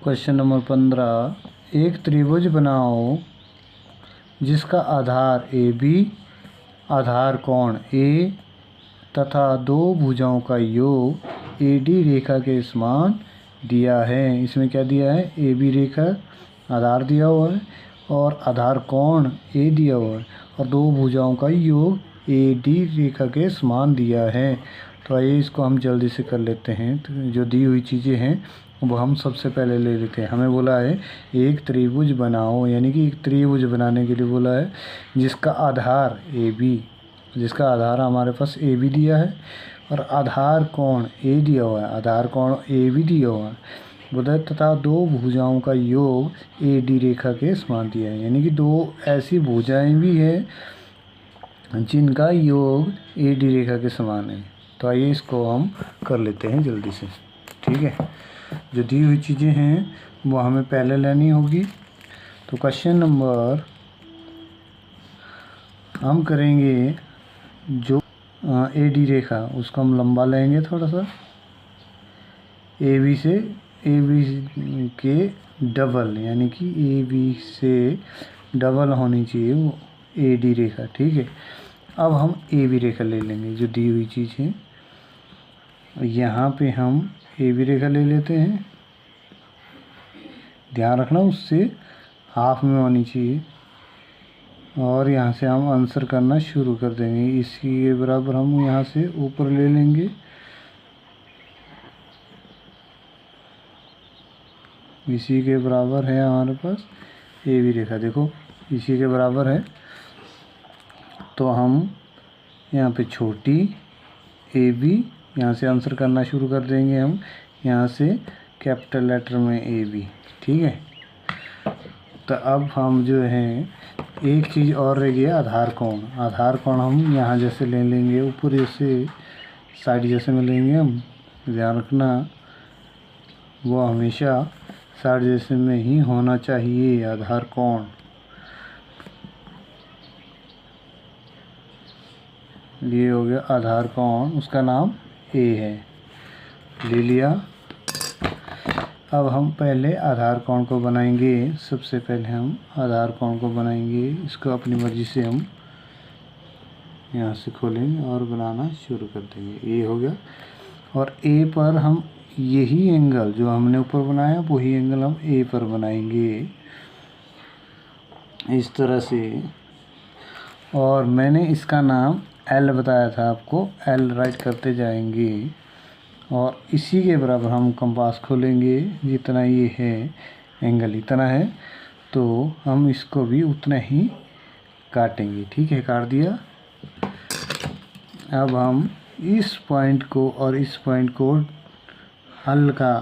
Question number 15, एक त्रिभुज बनाओ जिसका आधार ए बी, आधार कोण ए तथा दो भुजाओं का योग ए डी रेखा के समान दिया है। इसमें क्या दिया है? ए बी रेखा आधार दिया हुआ है और आधार कोण ए दिया हुआ है और दो भुजाओं का योग ए डी रेखा के समान दिया है। तो आइए इसको हम जल्दी से कर लेते हैं। तो जो दी हुई चीज़ें हैं वो हम सबसे पहले ले लेते हैं। हमें बोला है एक त्रिभुज बनाओ, यानी कि एक त्रिभुज बनाने के लिए बोला है जिसका आधार ए बी, जिसका आधार हमारे पास ए बी दिया है और आधार कोण ए दिया हुआ है, आधार कोण ए बी दिया हुआ है बोला, तथा दो भुजाओं का योग ए डी रेखा के समान दिया है। यानी कि दो ऐसी भुजाएं भी हैं जिनका योग ए डी रेखा के समान है। तो आइए इसको हम कर लेते हैं जल्दी से। ठीक है, जो दी हुई चीज़ें हैं वो हमें पहले लेनी होगी। तो क्वेश्चन नंबर हम करेंगे जो ए डी रेखा उसको हम लंबा लेंगे थोड़ा सा, ए बी से ए बी के डबल, यानी कि ए बी से डबल होनी चाहिए वो ए डी रेखा। ठीक है, अब हम ए बी रेखा ले लेंगे जो दी हुई चीज़ है। यहाँ पे हम ए बी रेखा ले लेते हैं, ध्यान रखना उससे हाफ में होनी चाहिए और यहाँ से हम आंसर करना शुरू कर देंगे। इसी के बराबर हम यहाँ से ऊपर ले लेंगे, इसी के बराबर है हमारे पास ए बी रेखा, देखो इसी के बराबर है। तो हम यहाँ पे छोटी ए बी, यहाँ से आंसर करना शुरू कर देंगे हम, यहाँ से कैपिटल लेटर में ए बी। ठीक है, तो अब हम जो है एक चीज़ और रह गया, आधार कोण। आधार कोण हम यहाँ जैसे ले लेंगे, ऊपर जैसे साइड जैसे में लेंगे हम, ध्यान रखना वो हमेशा साइड जैसे में ही होना चाहिए आधार कोण। ये हो गया आधार कोण, उसका नाम ए है, ले लिया। अब हम पहले आधार कोण को बनाएंगे। सबसे पहले हम आधार कोण को बनाएंगे, इसको अपनी मर्ज़ी से हम यहाँ से खोलेंगे और बनाना शुरू कर देंगे। ए हो गया और ए पर हम यही एंगल जो हमने ऊपर बनाया वही एंगल हम ए पर बनाएंगे इस तरह से। और मैंने इसका नाम एल बताया था आपको, एल राइट करते जाएंगे और इसी के बराबर हम कंपास खोलेंगे। जितना ये है एंगल इतना है तो हम इसको भी उतना ही काटेंगे। ठीक है, काट दिया। अब हम इस पॉइंट को और इस पॉइंट को हल्का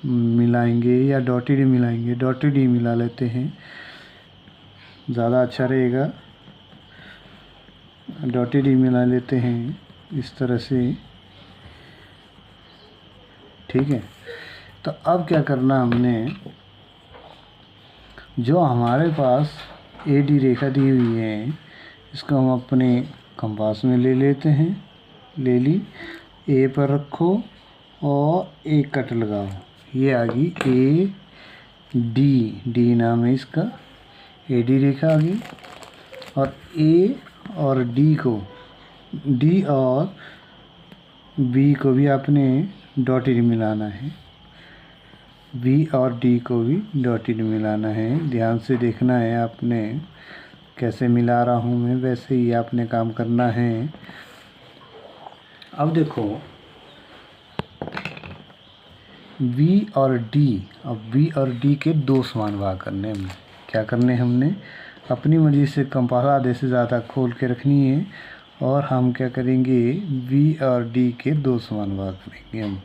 मिलाएंगे या डॉटेड ही मिलाएंगे, डॉटेड ही मिला लेते हैं, ज़्यादा अच्छा रहेगा। डॉटेड ही मिला लेते हैं इस तरह से। ठीक है, तो अब क्या करना, हमने जो हमारे पास ए डी रेखा दी हुई है इसको हम अपने कंपास में ले लेते हैं। ले ली, ए पर रखो और एक कट लगाओ, ये आ गई ए डी, डी नाम है इसका, ए डी रेखा आ गई। और ए और डी को, डी और बी को भी आपने डॉटेड मिलाना है, बी और डी को भी डॉटेड मिलाना है। ध्यान से देखना है आपने, कैसे मिला रहा हूँ मैं वैसे ही आपने काम करना है। अब देखो बी और डी, अब बी और डी के दो समान भाग करने हमने। क्या करने हमने, अपनी मर्जी से कंपास आधे से ज़्यादा खोल के रखनी है और हम क्या करेंगे, बी और डी के दो समान भाग करेंगे हम।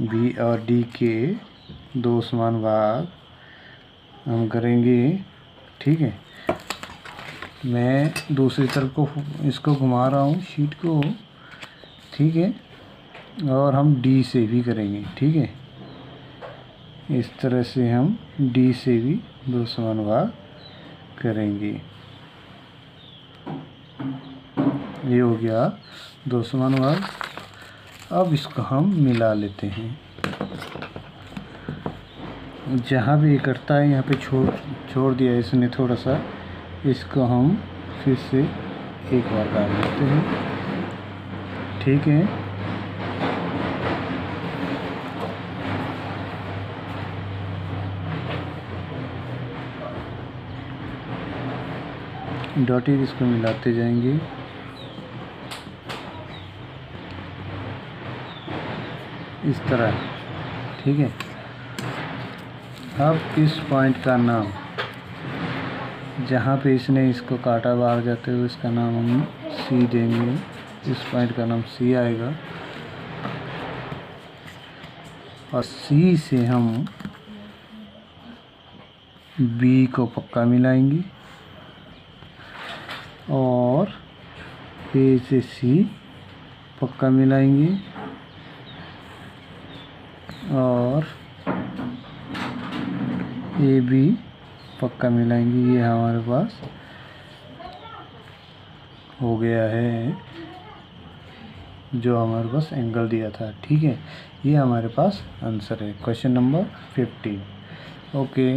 बी और डी के दो समान भाग हम करेंगे। ठीक है, मैं दूसरी तरफ को इसको घुमा रहा हूँ शीट को। ठीक है, और हम डी से भी करेंगे। ठीक है, इस तरह से हम डी से भी दो समान भाग करेंगे। ये हो गया दो समान भाग। अब इसको हम मिला लेते हैं। जहाँ भी ये करता है यहाँ पे छोड़ दिया इसने थोड़ा सा, इसको हम फिर से एक बार काट लेते हैं। ठीक है, डॉटेड इसको मिलाते जाएंगे। इस तरह, ठीक है। अब इस पॉइंट का नाम, जहाँ पे इसने इसको काटा बाहर जाते हुए, इसका नाम हम सी देंगे। इस पॉइंट का नाम सी आएगा और सी से हम बी को पक्का मिलाएंगे और ए से सी पक्का मिलाएंगे और ए बी पक्का मिलाएंगे। ये हमारे पास हो गया है जो हमारे पास एंगल दिया था। ठीक है, ये हमारे पास आंसर है, क्वेश्चन नंबर 15। ओके।